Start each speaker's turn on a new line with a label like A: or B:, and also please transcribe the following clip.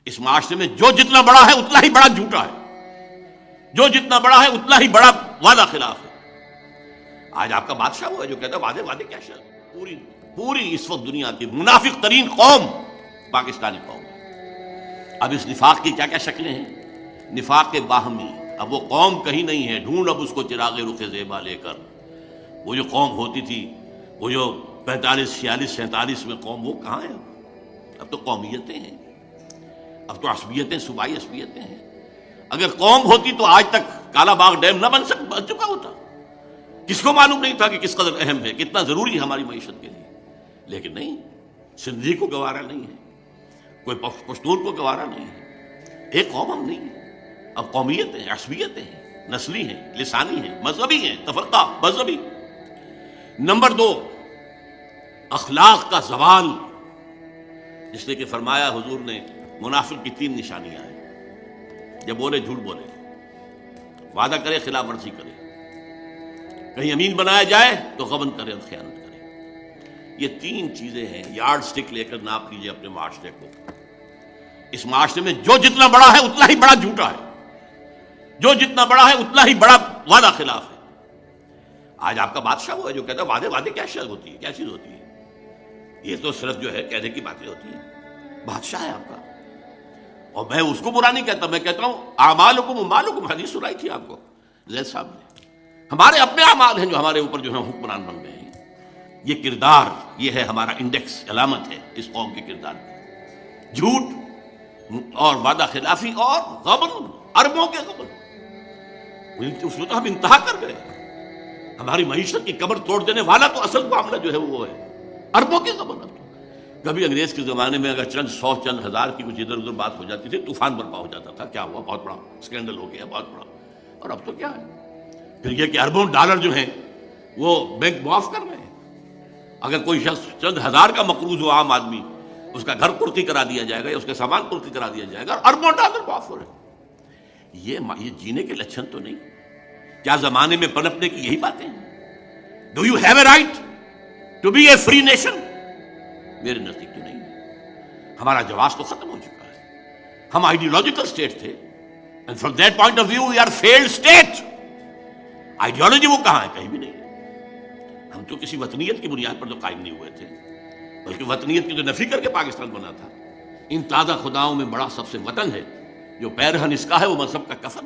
A: اس معاشرے میں جو جتنا بڑا ہے اتنا ہی بڑا جھوٹا ہے، جو جتنا بڑا ہے اتنا ہی بڑا وعدہ خلاف ہے۔ آج آپ کا بادشاہ وہ ہے جو کہتا ہے وعدے وعدے کیا شر، پوری اس وقت دنیا کی منافق ترین قوم پاکستانی قوم ہے۔ اب اس نفاق کی کیا کیا شکلیں ہیں؟ نفاق باہمی، اب وہ قوم کہیں نہیں ہے، ڈھونڈ اب اس کو چراغ رخ زیبا لے کر۔ وہ جو قوم ہوتی تھی، وہ جو 45 46 47 میں قوم، وہ کہاں ہے؟ اب تو قومیتیں ہیں، اب تو عصبیتیں، صوبائی عصبیتیں ہیں۔ اگر قوم ہوتی تو آج تک کالا باغ ڈیم نہ بن چکا ہوتا۔ کس کو معلوم نہیں تھا کہ کس قدر اہم ہے، کتنا ضروری ہے ہماری معیشت کے لیے؟ لیکن نہیں، سندھی کو گوارا نہیں ہے، کوئی پشتون کو گوارا نہیں ہے، ایک قوم ہم نہیں ہے۔ اب قومیتیں، عصبیتیں ہیں، نسلی ہیں، لسانی ہیں، مذہبی ہیں، تفرقہ مذہبی۔ نمبر 2، اخلاق کا زوال، جس نے کہ فرمایا حضور نے منافق کی 3 نشانیاں ہیں۔ جب بولے جھوٹ بولے، وعدہ کرے خلاف ورزی کرے، کہیں امین بنایا جائے تو غبن کرے اور خیانت کرے۔ یہ 3 چیزیں ہیں، یارڈ سٹک لے کر ناپ لیجیے اپنے معاشرے کو۔ اس معاشرے میں جو جتنا بڑا ہے اتنا ہی بڑا جھوٹا ہے، جو جتنا بڑا ہے اتنا ہی بڑا وعدہ خلاف ہے۔ آج آپ کا بادشاہ وہ ہے جو کہتا ہے وعدے وعدے کیا شر ہوتی ہے، کیا چیز ہوتی ہے؟ یہ تو صرف جو ہے کہنے کی باتیں ہوتی ہیں۔ بادشاہ ہے آپ کا، اور میں اس کو برا نہیں کہتا، میں کہتا ہوں اعمالکم اموالکم، حدیث سنائی تھی آپ کو زید صاحب نے۔ ہمارے اپنے اعمال ہیں جو ہمارے اوپر جو ہے حکمران بن گئے ہیں۔ یہ کردار، یہ ہے ہمارا انڈیکس، علامت ہے اس قوم کے کردار کی۔ جھوٹ اور وعدہ خلافی اور غبن، اربوں کے غبن، اس میں تو ہم انتہا کر گئے۔ ہماری معیشت کی کمر توڑ دینے والا تو اصل معاملہ جو ہے وہ ہے اربوں کے غبن۔ کبھی انگریز کے زمانے میں اگر چند 100 چند ہزار کی کچھ ادھر ادھر بات ہو جاتی تھی، طوفان برپا ہو جاتا تھا، کیا ہوا، بہت بڑا اسکینڈل ہو گیا، بہت بڑا۔ اور اب تو کیا ہے، پھر یہ کہ اربوں ڈالر جو ہیں وہ بینک معاف کر رہے ہیں۔ اگر کوئی شخص چند ہزار کا مقروض ہو، عام آدمی، اس کا گھر پرتی کرا دیا جائے گا یا اس کے سامان پرتی کرا دیا جائے گا، اور اربوں ڈالر معاف ہو رہے ہیں۔ یہ جینے کے لچھن تو نہیں؟ کیا زمانے میں پنپنے کی یہی باتیں ہیں؟ Do you have a right to be a free nation? میرے نزدیک تو نہیں ہے۔ ہمارا جواز تو ختم ہو چکا ہے۔ ہم آئیڈیولوجیکل اسٹیٹ تھے، and from that point of view we are failed state. Ideology وہ کہاں ہے؟ کہیں بھی نہیں۔ ہم تو کسی وطنیت کی بنیاد پر تو قائم نہیں ہوئے تھے، بلکہ وطنیت کی تو نفی کر کے پاکستان بنا تھا۔ ان تازہ خداؤں میں بڑا سب سے وطن ہے، جو پیرہن اس کا ہے وہ مذہب کا کفن۔